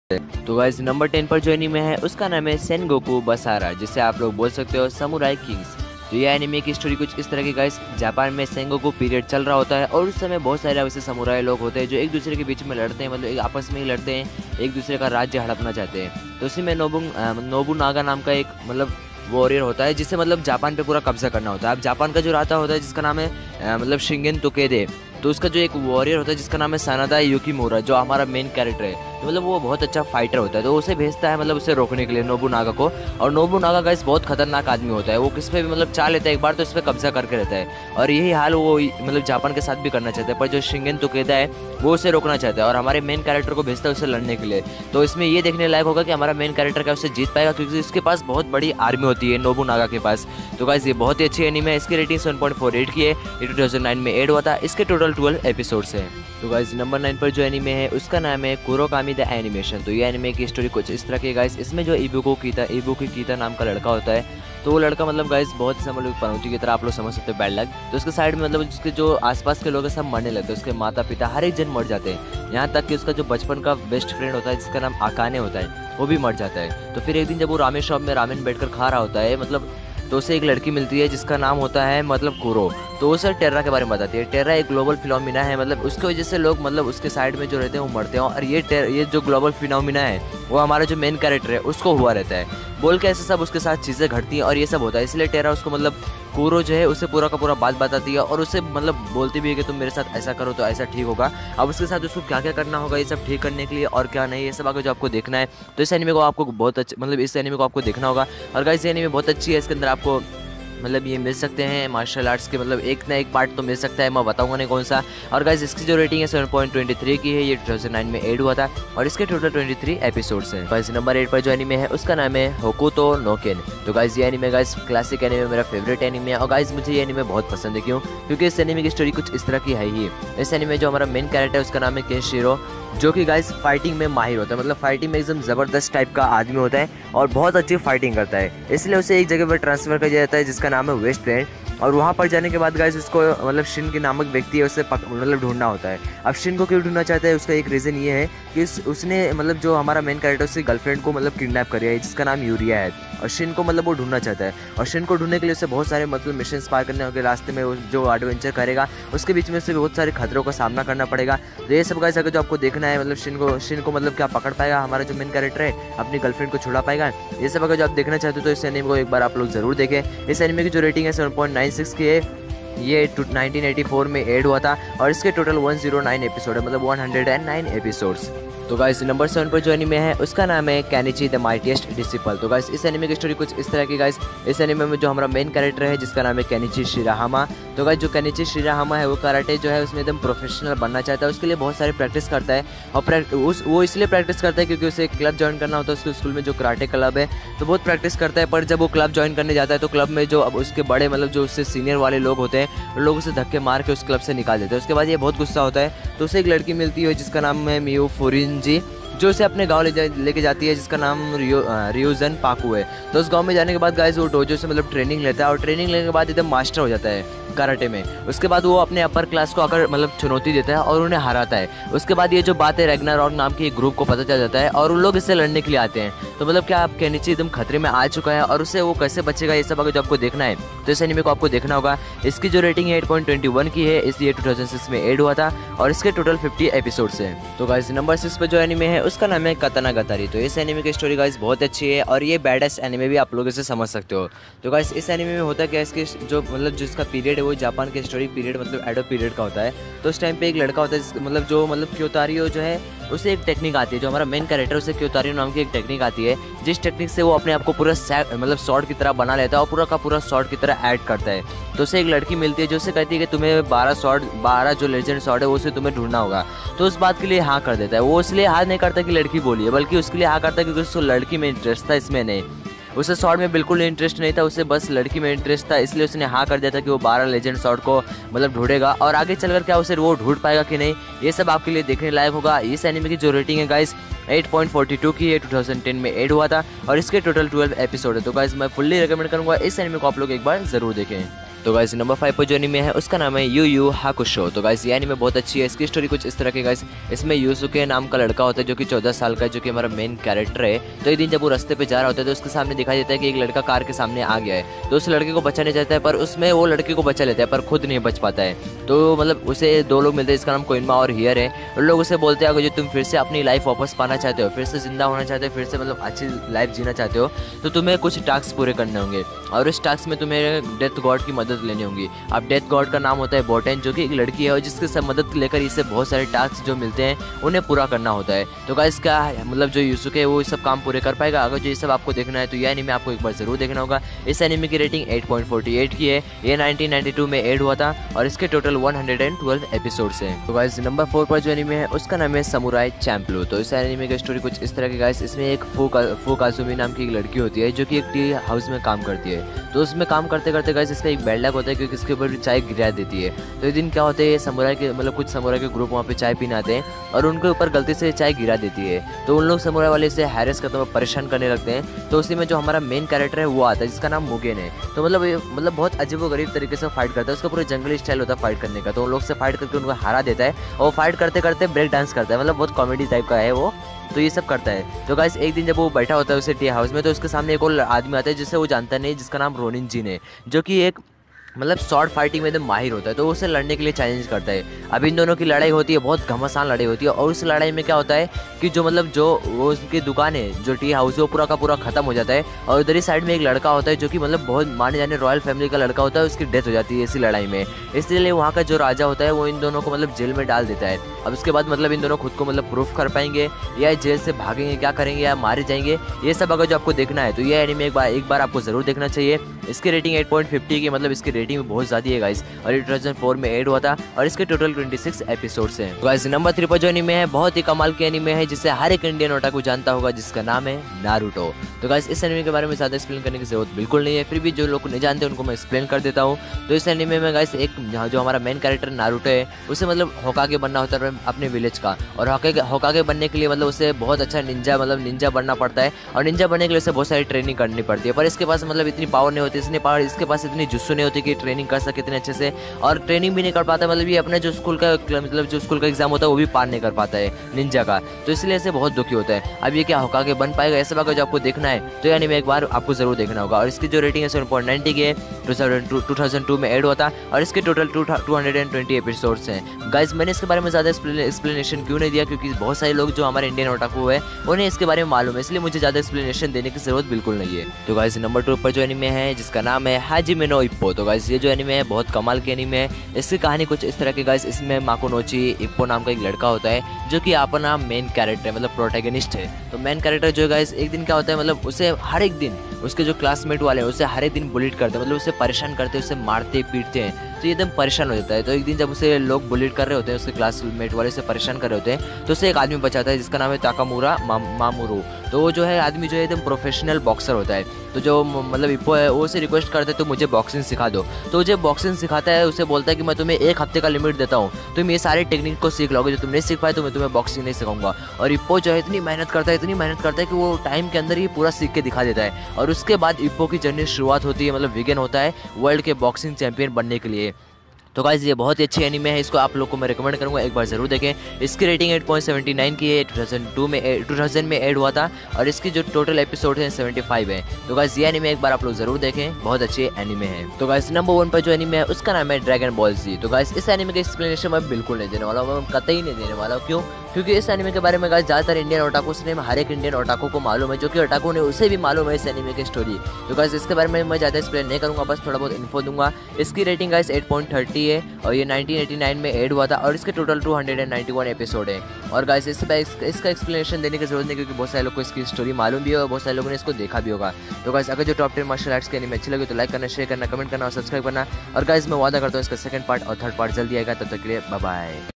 तो guys number 10 पर जो एनीमे है उसका नाम है सेनगोकू बसारा, जिसे आप लोग बोल सकते हो समुराई किंग्स। तो ये एनीमे की स्टोरी कुछ इस तरह की गाइस, जापान में सेनगोकू पीरियड चल रहा होता है और उस समय बहुत सारे वैसे समुराई लोग होते हैं जो एक दूसरे के बीच में लड़ते हैं, मतलब आपस में ही लड़ते हैं, एक दूसरे का राज्य हड़पना चाहते हैं। तो उसी में नोबुनागा नाम का एक मतलब वॉरियर होता है जिसे मतलब जापान पे पूरा कब्जा करना होता है। अब जापान का जो राजा होता है जिसका नाम है मतलब शिंगेन तोकेदे, तो उसका जो एक वॉरियर होता है जिसका नाम है सनादा युकीमुरा, जो हमारा मेन कैरेक्टर है, तो मतलब वो बहुत अच्छा फाइटर होता है। तो उसे भेजता है मतलब उसे रोकने के लिए नोबुनागा को। और नोबुनागा गाइस बहुत खतरनाक आदमी होता है, वो किस पे भी मतलब चाह लेता है एक बार तो इस पे कब्जा करके रहता है। और यही हाल वो मतलब जापान के साथ भी करना चाहता है, पर जो शिंगेन तोकेदा है वो उसे रोकना चाहता है और हमारे मेन कैरेक्टर को भेजता है उसे लड़ने के लिए। तो इसमें ये देखने लायक होगा कि हमारा मेन कैरेक्टर क्या उससे जीत पाएगा, क्योंकि उसके पास बहुत बड़ी आर्मी होती है नोबुनागा के पास। तो गाइस ये बहुत ही अच्छी एनीमे है, इसकी रेटिंग 7.48 की है। ये 2009 में एड हुआ था, इसके टोटल 12 एपिसोड्स हैं। तो गाइस नंबर 9 पर जो एनीमे है उसका नाम है कुरोकामी द एनिमेशन। तो ये एनीमे की स्टोरी कुछ इस तरह की गाइस, इसमें जो इबुकी कीता नाम का लड़का होता है, तो वो लड़का मतलब गाइस बहुत से मतलब पनौती की तरह आप लोग समझ सकते हो बैड लक। तो उसके साइड में मतलब उसके जो आसपास के लोग हैं सब मरने लगते हैं, उसके माता पिता हर एक जन मर जाते हैं, यहाँ तक कि उसका जो बचपन का बेस्ट फ्रेंड होता है जिसका नाम आकाने होता है वो भी मर जाता है। तो फिर एक दिन जब वो रामेन शॉप में रामेन बैठकर खा रहा होता है मतलब, तो उसे एक लड़की मिलती है जिसका नाम होता है मतलब कुरो। तो उसे टेर्रा के बारे में बताती है। टेर्रा एक ग्लोबल फिनोमिना है, मतलब उसकी वजह से लोग मतलब उसके साइड में जो रहते हैं वो मरते हैं। और ये जो ग्लोबल फिनोमिना है वो हमारा जो मेन कैरेक्टर है उसको हुआ रहता है, बोल के ऐसे सब उसके साथ चीज़ें घटती हैं और ये सब होता है। इसलिए टेर्रा उसको मतलब कुरो जो है उसे पूरा का पूरा बात बताती है और उसे मतलब बोलती भी है कि तुम मेरे साथ ऐसा करो तो ऐसा ठीक होगा। अब उसके साथ उसको क्या क्या करना होगा ये सब ठीक करने के लिए और क्या नहीं, ये सब आगे जो आपको देखना है। तो इस एनीमे को आपको बहुत अच्छा मतलब इस एनीमे को आपको देखना होगा। और गाइस ये एनीमे बहुत अच्छी है, इसके अंदर आपको मतलब ये मिल सकते हैं मार्शल आर्ट्स के मतलब एक ना एक पार्ट तो मिल सकता है, मैं बताऊंगा नहीं कौन सा। और गाइस इसकी जो रेटिंग है 7.23 की है, ये 2009 में एड हुआ था और इसके टोटल 23 एपिसोड्स हैं। गाइस नंबर 8 पर जो एनीमे है उसका नाम है होकुतो नो केन। तो गाइस ये एनीमे गाइस क्लासिक एनीमे, मेरा फेवरेट एनीमे है। और गाइस मुझे ये एनीमे बहुत पसंद है, क्यों? क्योंकि इस एनीमे की स्टोरी कुछ इस तरह की है ही। इस एनीमे जो हमारा मेन कैरेक्टर है उसका नाम है केनशिरो, जो कि गाइस फाइटिंग में माहिर होता है, मतलब फाइटिंग में एकदम ज़बरदस्त टाइप का आदमी होता है और बहुत अच्छी फाइटिंग करता है। इसलिए उसे एक जगह पर ट्रांसफ़र कर दिया जाता है जिसका नाम है वेस्ट प्लेन। और वहाँ पर जाने के बाद गाइस उसको मतलब शिन के नामक व्यक्ति है उसे मतलब ढूंढना होता है। अब शिन को क्यों ढूंढना चाहता है, उसका एक रीज़न ये है कि उसने मतलब जो हमारा मेन कैरेक्टर उसकी गर्लफ्रेंड को मतलब किडनैप कर है जिसका नाम यूरिया है, और शिन को मतलब वो ढूंढना चाहता है। और शिन को ढूंढने के लिए उसे बहुत सारे मतलब मिशन पार करने होंगे, रास्ते में वो जो एडवेंचर करेगा उसके बीच में उसे बहुत सारे खतरों का सामना करना पड़ेगा। तो ये सब गाइस अगर जो आपको देखना है मतलब शिन को मतलब क्या पकड़ पाएगा हमारा जो मेन कैरेक्टर है, अपनी गर्लफ्रेंड को छुड़ा पाएगा, ये सब अगर जो आप देखना चाहते हो तो इस एनीमे को एक बार आप लोग जरूर देखें। इस एनीमे की जो रेटिंग है 7.96 की है, ये 1984 में एड हुआ था और इसके टोटल 109 एपिसोड है, मतलब 109 एपिसोड्स। तो गाइस नंबर 7 पर जो एनीमे है उसका नाम है केनिची द माइटीएस्ट डिसिपल। तो गाइस इस एनीमे की स्टोरी कुछ इस तरह की गाइस, इस एनीमे में जो हमारा मेन कैरेक्टर है जिसका नाम है केनिची शिराहामा। तो गाइस जो केनिची शिराहामा है वो कराटे जो है उसमें एकदम प्रोफेशनल बनना चाहता है, उसके लिए बहुत सारी प्रैक्टिस करता है। और वो इसलिए प्रैक्टिस करता है क्योंकि उसे क्लब ज्वाइन करना होता है, उसके स्कूल में जो कराटे क्लब है, तो बहुत प्रैक्टिस करता है। पर जब वो क्लब ज्वाइन करने जाता है तो क्लब में जो अब उसके बड़े मतलब जो उससे सीनियर वाले लोग होते हैं, लोग उसे धक्के मार के उस क्लब से निकाल देते हैं। उसके बाद ये बहुत गुस्सा होता है, तो उसे एक लड़की मिलती है जिसका नाम है मियो फुरिनजी, जो उसे अपने गांव लेके जाती है जिसका नाम रियोजन पाकू है। तो उस गांव में जाने के बाद गाइस वो डोजो से मतलब ट्रेनिंग लेता है और ट्रेनिंग लेने के बाद एकदम मास्टर हो जाता है कराटे में। उसके बाद वो अपने अपर क्लास को आकर मतलब चुनौती देता है और उन्हें हराता है। उसके बाद ये जो बात है रैग्नारॉक नाम के एक ग्रुप को पता चल जाता है और उन लोग इससे लड़ने के लिए आते हैं। तो मतलब क्या आप केनिची एकदम खतरे में आ चुका है और उसे वो कैसे बचेगा, ये सब अगर जो आपको देखना है तो इस एनीमे को आपको देखना होगा। इसकी जो रेटिंग है 8.21 की है, इसलिए 2006 में एड हुआ था और इसके टोटल 50 एपिसोड्स हैं। तो गाइस नंबर 6 पर जो एनीमे है उसका नाम है कतानागतारी। तो इस एनीमे की स्टोरी गाइस बहुत अच्छी है और ये बैडेस्ट एनीमे भी आप लोग इसे समझ सकते हो। तो गाइस इस एनीमे में होता क्या है, इसके जो मतलब जिसका पीरियड है वो जापान के हिस्टोरिक पीरियड मतलब एडो पीरियड का होता है। तो उस टाइम पे एक लड़का होता है मतलब जो मतलब क्योतारियो जो है उसे एक टेक्निक आती है, जो हमारा मेन कैरेक्टर उसे क्योतारियो नाम की एक टेक्निक आती है, जिस टेक्निक से वो अपने आप को पूरा मतलब शॉर्ट की तरह बना लेता है और पूरा का पूरा शॉर्ट की तरह ऐड करता है। तो उसे एक लड़की मिलती है जो उसे कहती है कि तुम्हें 12 जो लेजेंड शॉर्ट है वो उसे तुम्हें ढूंढना होगा। तो उस बात के लिए हाँ कर देता है। वो इसलिए हाँ नहीं करता कि लड़की बोली है, बल्कि उसके लिए हाँ करता है क्योंकि उसको लड़की में इंटरेस्ट था, इसमें नहीं। उसे शॉर्ट में बिल्कुल इंटरेस्ट नहीं था, उसे बस लड़की में इंटरेस्ट था, इसलिए उसने हाँ कर दिया था कि वो 12 लेजेंड शॉर्ट को मतलब ढूंढेगा। और आगे चलकर क्या उसे वो ढूंढ पाएगा कि नहीं, ये सब आपके लिए देखने लायक होगा। इस एनीमे की जो रेटिंग है गाइस 8.42 की है, 2010 में एड हुआ था और इसके टोटल 12 एपिसोड है। तो गाइस मैं फुल्ली रिकमेंड करूंगा इस एनीमे को आप लोग एक बार जरूर देखें। तो गाइस नंबर 5 पर जो एनीमे है उसका नाम है यू यू हाकुशो। तो गाइस ये एनीमे बहुत अच्छी है। इसकी स्टोरी कुछ इस तरह की गाइस, इसमें यूसुके नाम का लड़का होता है जो कि 14 साल का है, जो कि हमारा मेन कैरेक्टर है। तो एक दिन जब वो रास्ते पे जा रहा होता है तो उसके सामने दिखाई देता है कि एक लड़का कार के सामने आ गया है। तो उस लड़के को बचाने जाता है, पर उसमें वो लड़के को बचा लेता है पर खुद नहीं बच पाता है। तो मतलब उसे दो लोग मिलते हैं, इसका नाम कोइनमा और हियर है। उन लोग उसे बोलते हैं अगर जो तुम फिर से अपनी लाइफ वापस पाना चाहते हो, फिर से जिंदा होना चाहते हो, फिर से मतलब अच्छी लाइफ जीना चाहते हो, तो तुम्हें कुछ टास्क पूरे करने होंगे और इस टास्क में तुम्हें डेथ गॉड की मदद लेनी होगी। अब डेथ गॉड का नाम होता है बोटेन, जो कि एक लड़की है और जिसके सब मदद लेकर इसे बहुत सारे टास्क जो मिलते हैं उन्हें पूरा करना होता है। तो गाइस क्या मतलब जो यूसुके है वो सब काम पूरे कर पाएगा। अगर जो ये सब आपको देखना है तो ये एनीमे आपको एक बार जरूर देखना होगा। इस एनीमे की रेटिंग 8.48 की है। ये 1992 में एड हुआ था और इसके टोटल 112 एपिसोड्स हैं। तो गाइस नंबर 4 पर जो एनीमे है उसका नाम है समुराई चैंप्लो। तो इस एनीमे की स्टोरी कुछ इस तरह की गाइस, इसमें एक फू काजुमी नाम की एक लड़की होती है जो कि एक टी हाउस में काम करती है। तो उसमें काम करते करते गाइस इसका एक बैड लक होता है क्योंकि इसके ऊपर चाय गिरा देती है। तो एक दिन क्या होता है, ये समुराई के मतलब कुछ समुराई के ग्रुप वहाँ पे चाय पीने आते हैं और उनके ऊपर गलती से चाय गिरा देती है। तो उन लोग समुराई वाले से हैरेस करते हुए परेशान करने लगते हैं। तो उसी में जो हमारा मेन कैरेक्टर है वो आता है जिसका नाम मुगेन है। तो मतलब बहुत अजीबोगरीब तरीके से फाइट करता है। उसका पूरा जंगली स्टाइल होता है फाइट करने का। तो उन लोग से फाइट करके उनको हरा देता है और फाइट करते करते ब्रेक डांस करता है। मतलब बहुत कॉमेडी टाइप का है वो। तो ये सब करता है। तो गाइस एक दिन जब वो बैठा होता है उसे टी हाउस में, तो उसके सामने एक और आदमी आता है जिसे वो जानता नहीं, जिसका नाम रोनिन जिन है, जो कि एक मतलब शॉर्ट फाइटिंग में एकदम माहिर होता है। तो उसे लड़ने के लिए चैलेंज करता है। अब इन दोनों की लड़ाई होती है, बहुत घमासान लड़ाई होती है। और उस लड़ाई में क्या होता है कि जो मतलब जो वो उसकी दुकान है, जो टी हाउस है, वो पूरा का पूरा खत्म हो जाता है। और उधर ही साइड में एक लड़का होता है जो कि मतलब बहुत माने जाने रॉयल फैमिली का लड़का होता है, उसकी डेथ हो जाती है इसी लड़ाई में। इसलिए वहाँ का जो राजा होता है वो इन दोनों को मतलब जेल में डाल देता है। अब उसके बाद मतलब इन दोनों खुद को मतलब प्रूफ कर पाएंगे या जेल से भागेंगे, क्या करेंगे या मारे जाएंगे, ये सब अगर जो आपको देखना है तो ये एनीमे एक बार आपको जरूर देखना चाहिए। इसकी रेटिंग 8.50 की, मतलब इसकी रेटिंग बहुत ज़्यादा है गाइस। और ये 2004 में एड हुआ था और इसके टोटल 26 एपिसोड्स हैं। तो गाइस नंबर 3 पर जो एनीमे है बहुत ही कमाल के एनीमे है जिसे हर एक इंडियन ओटाकू जानता होगा, जिसका नाम है नारुतो। तो गाइस इस एनीमे के बारे में ज़्यादा एक्सप्लेन करने की जरूरत बिल्कुल नहीं है, फिर भी जो लोग नहीं जानते उनको मैं एक्सप्लेन कर देता हूँ। तो इस एनीमे में गाइस एक जो हमारा मेन कैरेक्टर नारुतो है उसे मतलब होकागे बनना होता है अपने विलेज का। और होकागे बनने के लिए मतलब उसे बहुत अच्छा निंजा बनना पड़ता है। और निंजा बनने के लिए उसे बहुत सारी ट्रेनिंग करनी पड़ती है। पर इसके पास मतलब इतनी पावर नहीं होती, इसके पास इतनी जुस्सू नहीं होती कि ट्रेनिंग कर सके इतने अच्छे से। और ट्रेनिंग भी नहीं कर पाता, मतलब ये अपना जो स्कूल का एग्जाम होता है वो भी पार नहीं कर पाता है निंजा का। तो इसलिए इसे बहुत दुखी होता है। अब ये क्या होकागे बन पाएगा, ऐसा अगर जो आपको देखना है तो यानी में एक बार आपको जरूर देखना होगा। और इसकी जो रेटिंग है 7.90 की है, 2002 में एड हुआ था और इसके टोटल 220 एपिसोड्स हैं। गाइस मैंने इसके बारे में ज़्यादा एक्सप्लेनेशन क्यों नहीं दिया, क्योंकि बहुत सारे लोग जो हमारे इंडियन ओटाकू है उन्हें इसके बारे में मालूम है, इसलिए मुझे ज़्यादा एक्सप्लेनेशन देने की जरूरत बिल्कुल नहीं है। तो गाइस नंबर 2 पर जो एनीमे है जिसका नाम है हाजिमे नो इप्पो। तो गाइस ये जो एनीमे है बहुत कमाल के एनीमे है। इसकी कहानी कुछ इस तरह की गाइस, इसमें माकुनोची इप्पो नाम का एक लड़का होता है जो कि अपना मेन कैरेक्टर मतलब प्रोटैगनिस्ट है। तो मेन कैरेक्टर जो है गाइस एक दिन क्या होता है, मतलब उसे हर एक दिन उसके जो क्लासमेट वाले हैं उसे हर एक दिन बुलिट करते हैं, मतलब उसे परेशान करते हैं, उसे मारते पीटते हैं। तो ये एकदम परेशान हो जाता है। तो एक दिन जब उसे लोग बुलिट कर रहे होते हैं, उसके क्लासमेट वाले से परेशान कर रहे होते हैं, तो उसे एक आदमी बचाता है जिसका नाम है ताकामुरा मामुरो। तो वो जो है आदमी जो है एकदम प्रोफेशनल बॉक्सर होता है। तो जो मतलब इप्पो है वो उसे रिक्वेस्ट करता है तो मुझे बॉक्सिंग सिखा दो। तो मुझे बॉक्सिंग सिखाता है, उसे बोलता है कि मैं तुम्हें 1 हफ्ते का लिमिट देता हूँ, तुम ये सारे टेक्निक को सीख लोगे, जो तुम नहीं सीख पाए तो मैं तुम्हें बॉक्सिंग नहीं सिखाऊंगा। और इप्पो जो है इतनी मेहनत करता है कि वो टाइम के अंदर ही पूरा सीख के दिखा देता है। और उसके बाद इप्पो की जर्नी शुरुआत होती है, मतलब विगन होता है वर्ल्ड के बॉक्सिंग चैंपियन बनने के लिए। तो गाइस ये बहुत ही अच्छी एनीमे है, इसको आप लोग को मैं रिकमेंड करूंगा एक बार जरूर देखें। इसकी रेटिंग 8.79 की है, 2000 में एड हुआ था और इसकी जो टोटल एपिसोड है 75 है। तो गाइस ये एनीमे एक बार आप लोग जरूर देखें, बहुत अच्छी एनीमे है। तो गाइस नंबर 1 पर जो एनीमे है उसका नाम है ड्रैगन बॉल जी। तो गाइस इस एनीमे का एक्सप्लेनेशन मैं बिल्कुल नहीं देने वाला हूँ, मैं कतई नहीं देने वाला हूँ। क्यों? क्योंकि इस एनीमे के बारे में गाइस ज़्यादातर इंडियन ओटाकूस ने हर एक इंडियन ओटाकू को मालूम है, जो कि ओटाकू ने उसे भी मालूम है इस एनीमे की स्टोरी। तो गाइस इसके बारे में मैं ज़्यादा एक्सप्लेन नहीं करूँगा, बस थोड़ा बहुत इन्फो दूंगा। इसकी रेटिंग गाइस 8.30 है और ये 1989 में एड हुआ था और इसके टोटल 291 एपिसोड है। और गाइस इसका एक्सप्लेनेशन देने की जरूरत नहीं, क्योंकि बहुत सारे लोग को इसकी स्टोरी मालूम भी है और बहुत सारे लोगों ने इसको देखा भी होगा। तो गाइस अगर जो टॉप 10 मार्शल आर्ट्स के एनीमे अच्छी लगे तो लाइक करना, शेयर करना, कमेंट करना और सब्सक्राइब करना। और गाइस मैं वादा करता हूँ इसका सेकंड पार्ट और थर्ड पार्ट जल्दी आएगा, तब तक के लिए बाय बाय।